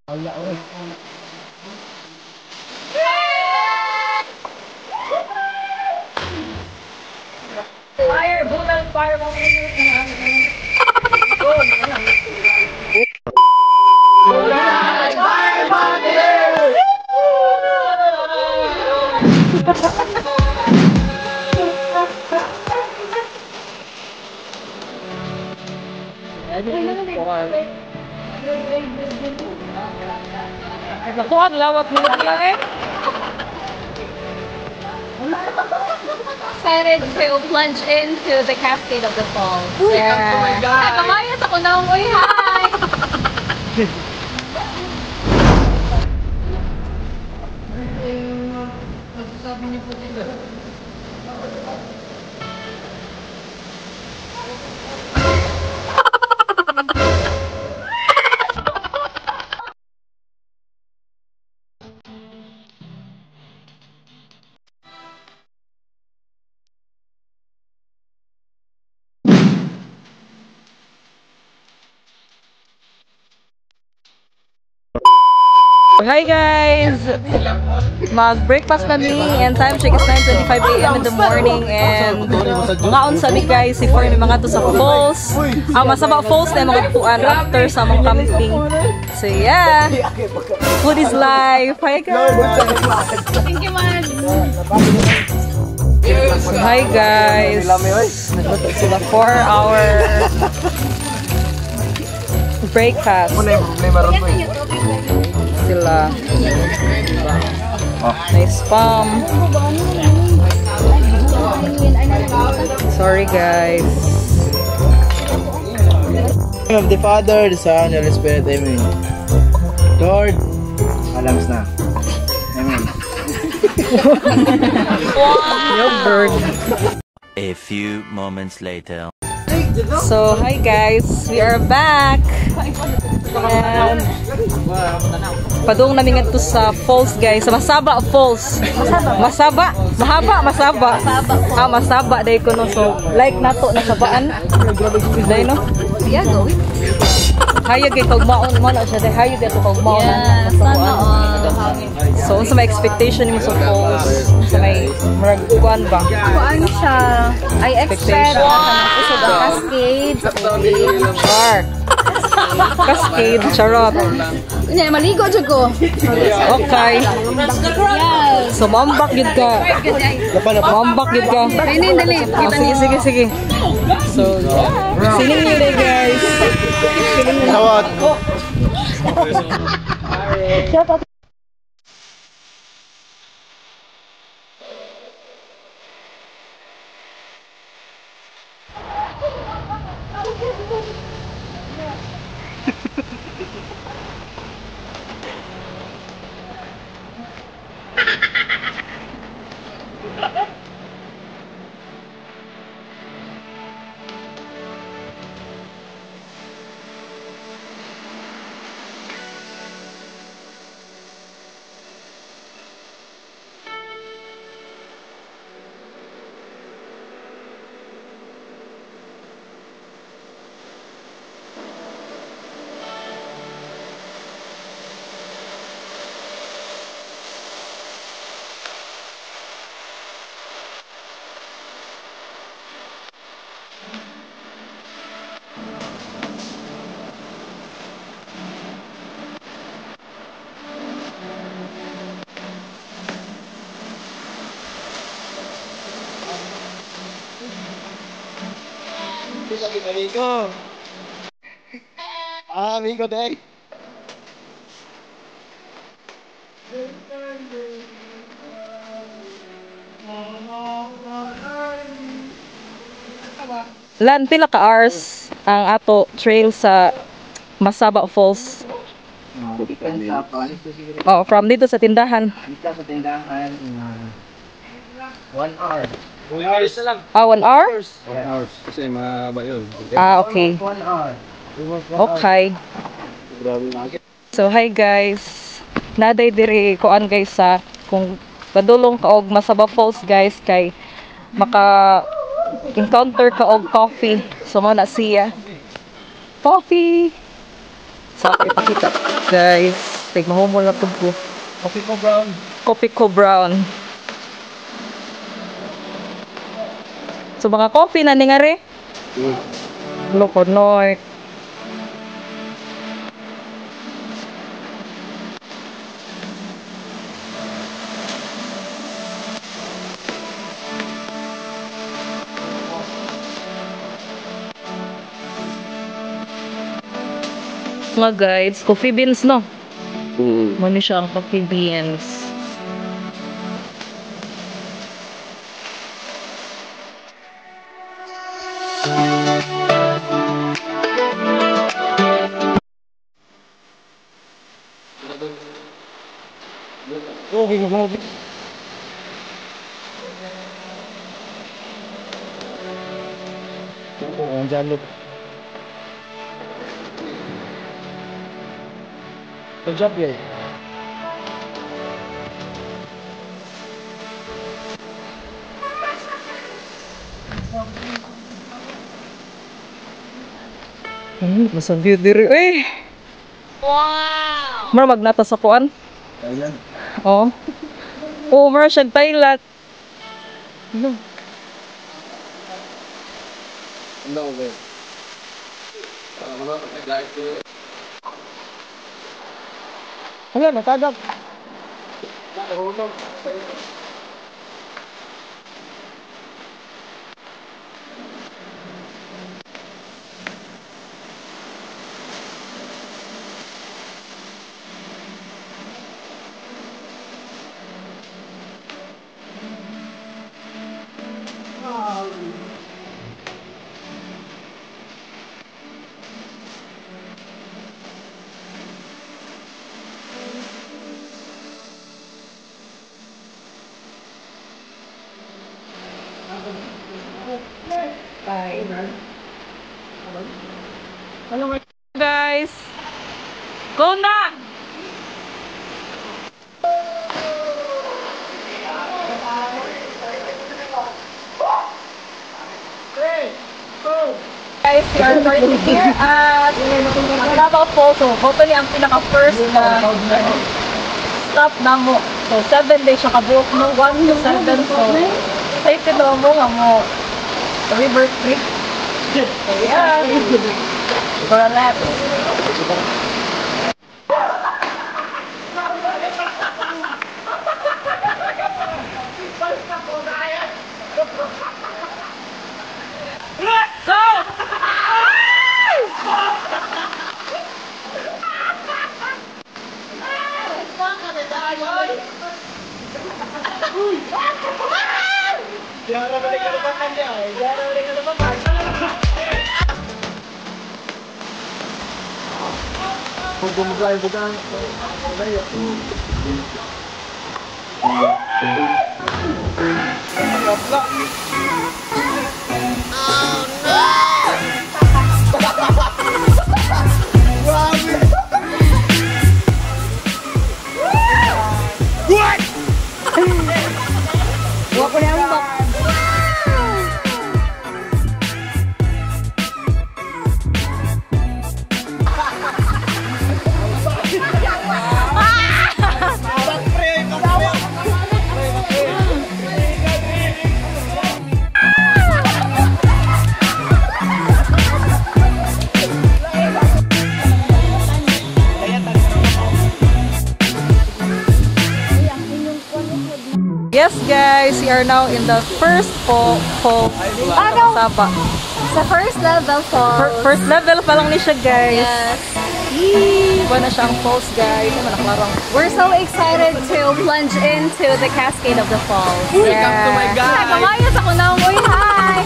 Fire! Bulan! Fire! Naku, ang lawak nila lang eh. Excited to plunge into the cascade of the falls. Yeah. Oh my God! Ay, kamayas ako na. Uy, hi! Sabi niyo po dito. Hi guys! Mag-breakfast kami and time check is 9:25 AM in the morning and ngaon sa mi guys si for mi mga to sa falls. Masaba falls na mga tuan after sa mga camping. So yeah! Food is life! Hi guys! Thank you, man. Hi guys! Nagluto sila 4-hour breakfast. Sila. Nice palm. Sorry guys. Of the Father, the Son, and the Spirit. Amen. Lord, alams na. Amen. Yo, bird. A few moments later. So, hi guys. We are back. And padung namin nga to sa falls guys. Sa Masaba Falls. Masaba? Mahaba? Masaba? Masaba. Dahil ko no. So, like nato nasabaan. Dahil no? Yeah, go. Hayag kay kagmaon mo na siya. Dahil hayag ito kagmaon. Yeah, sana all. So, sa may expectation mo sa falls. Sa may maraguan ba? Kuan siya. I expect sa cascade. Char. Cascade. Charot. Nya maligo jud ko. Okay. Yes. So, mambak yun ka. Mambak yun ka. Ini dali. Sige. So, sining nyo na guys. Tawad. Amigo. Amigo day. Lan, pila ka hours ang ato trail sa Masaba Falls? Oh, from dito sa tindahan. Dito sa tindahan. 1 hour. 2 hours na lang. 1 hour? 1 hour. Kasi mahaba yun. Okay. 1 hour. Okay. So, hi guys. Naday diri kuan guys sa kung padulong ka og Masaba Falls guys kay maka encounter ka og coffee. So, mo na siya. Coffee! So, ipakita guys. plastic. Mahumol na ito po. Coffee ko brown. Coffee ko brown. So mga coffee na ni nga rin. Loko noy. Mga guides, coffee beans no? Muna siya ang coffee beans. Okay, mo. Ang jalo. Good job, guys. Masang view diri. Uy! Wow! Mara magnata sa kuan? Thailand. Oo. Oo, mara siyang Thailand. Ano? No way. Mga nag-live ko. Wala, natagap. Nahulog. Bye. Hello guys. Go na! Guys, we are starting here at Davao Falls. So, hopefully ang pinaka-first na stop na mo. So, 7 days siya kabuok mo. 1 to 7. So, safety daw mo nga mo. River trip. Ayan. For a lap. Yes guys, we are now in the first fall Sapa. Sa first level falls. First level pa lang ni siya guys. Yes. Iba na siyang falls guys. Ay, malaklarang. We're so excited to plunge into the cascade of the falls. Welcome to my guys. Nagamayas ako na umuwi. Hi!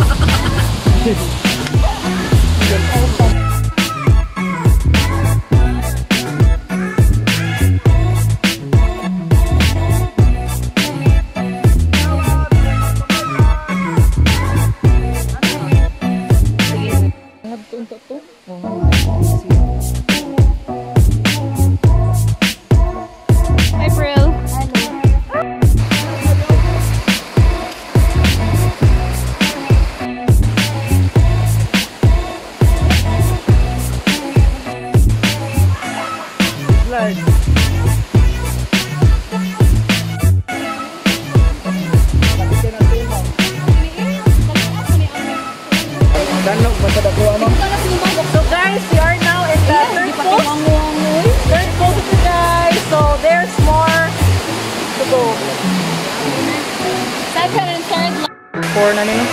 April. Slide. 4 na nino.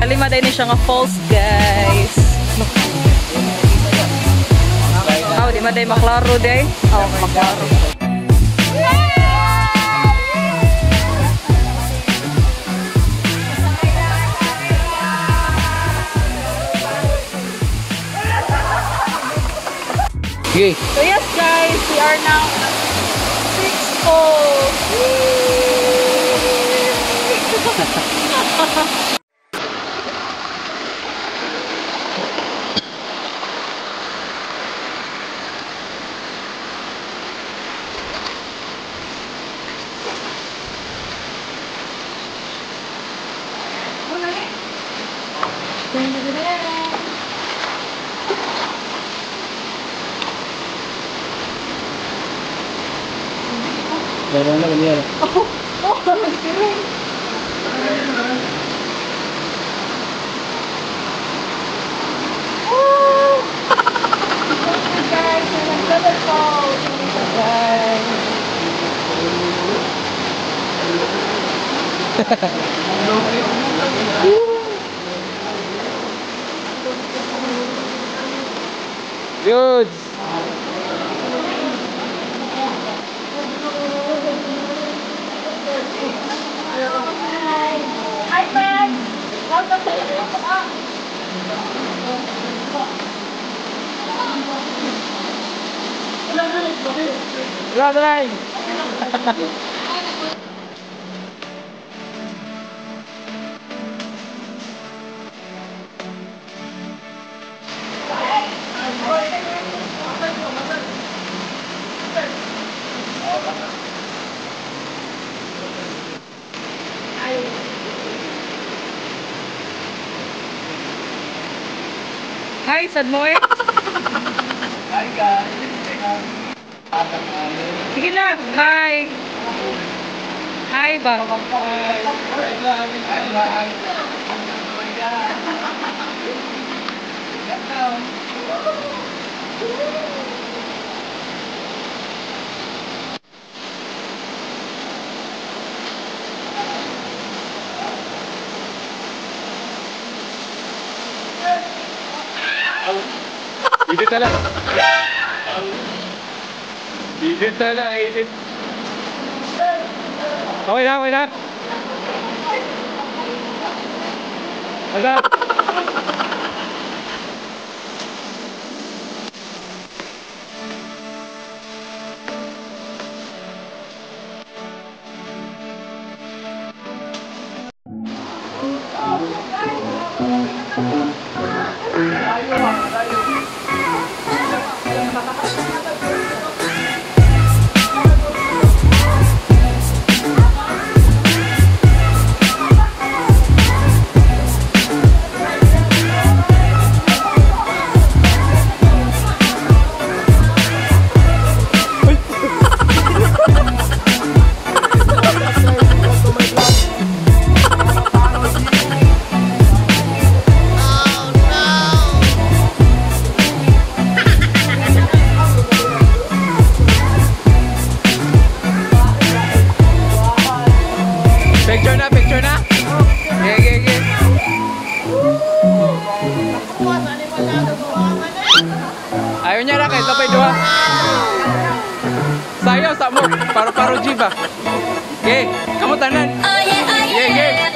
Lima din siya nga falls, guys. Oh, di man day maklaro day. Oh, maklaro. Okay. So yes, guys, we are now at 6 falls. Meron na ganyan. Good. Hi, friends! Welcome to the Wala na. Hi, sad mo eh. Hi guys. Sige na. Hi. Hi ba? Edit na lang. Edit na lang, edit. Okay na, okay na. Wala. Picture na, picture na. Okay. Ayaw niya na kayo, tapay doha. Sayo, sa mo. Paro-paro G ba? Okay, kamu tanan. Okay.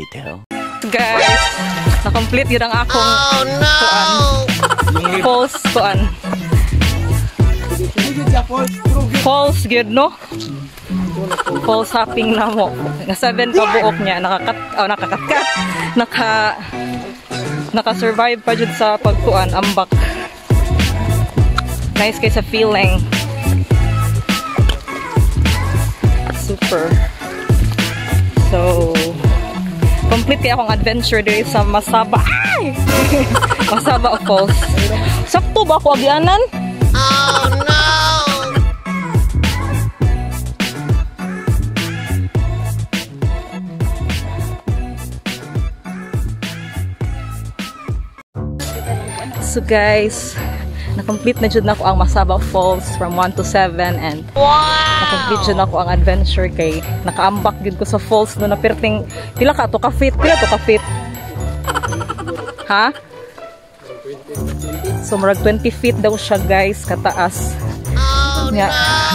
later. Guys, na-complete yun ang akong false kuan. False good, no? False hopping na mo. Nga 7 ka buok niya. Nakakatkat. Naka-survive pa dyan sa pagkuan. Ambak. Nice kayo sa feeling. Super. So, complete kaya akong adventure dito sa Masaba. Ay! Masaba Falls. Sakto ba ako agyanan? Oh no! So guys, na-complete na dyan ako ang Masaba Falls from 1 to 7 and na-complete dyan ako ang adventure kay nakaambak dyan ko sa falls no na perting pila to ka feet ha? So marag 20 feet daw siya guys kataas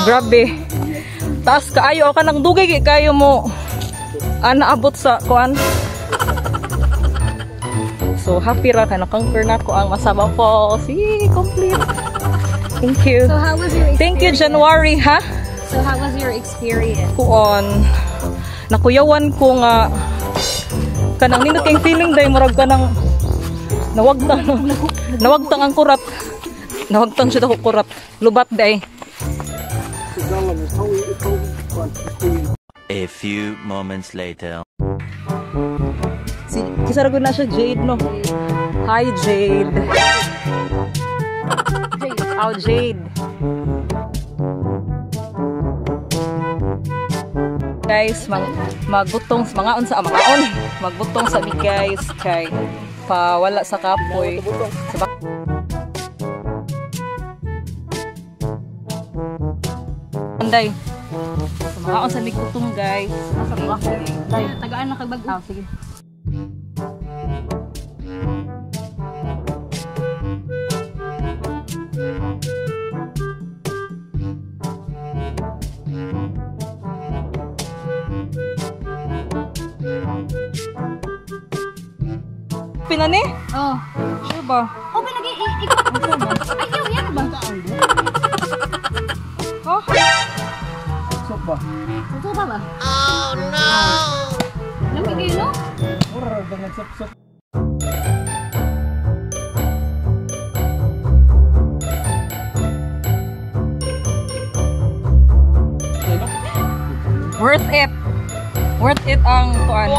grabe taas kaayo ka ng dugay kayo mo naabot sa kuan. So, happy ra ka na-conquer na ko ang Masaba Falls. Yee, complete. Thank you. So, how was your experience? Thank you, January, ha? So, how was your experience? Kuon. Nakuyawan ko nga kanang nindot kayong feeling day murag ka nang nawagtang ang kurat. Nawagtang siya ako kurat. Lubat day. A few moments later. Kisaragod na siya, Jade, no? Hi, Jade. Oh, Jade. Guys, magbutong mga magbutong sa guys kay pawala sa kapoy. Anday. Mga on sa migutong guys. Nasa kapoy. Tagaan na kagbag. Sige. Pinani? Oh. Sure ba? Oh, pinagi ayaw yan ba? Ha? Sok ba? Totoo ba? Oh no! Lamig no? Mura dengan sok-sok. Worth it! Worth it ang kuan.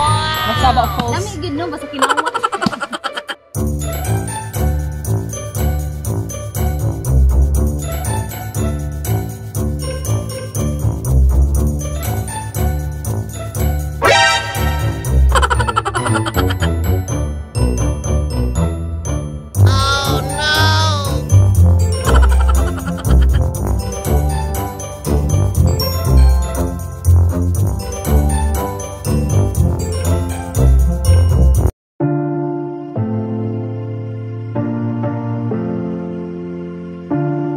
Masaba Falls. Lamig no basta kinaw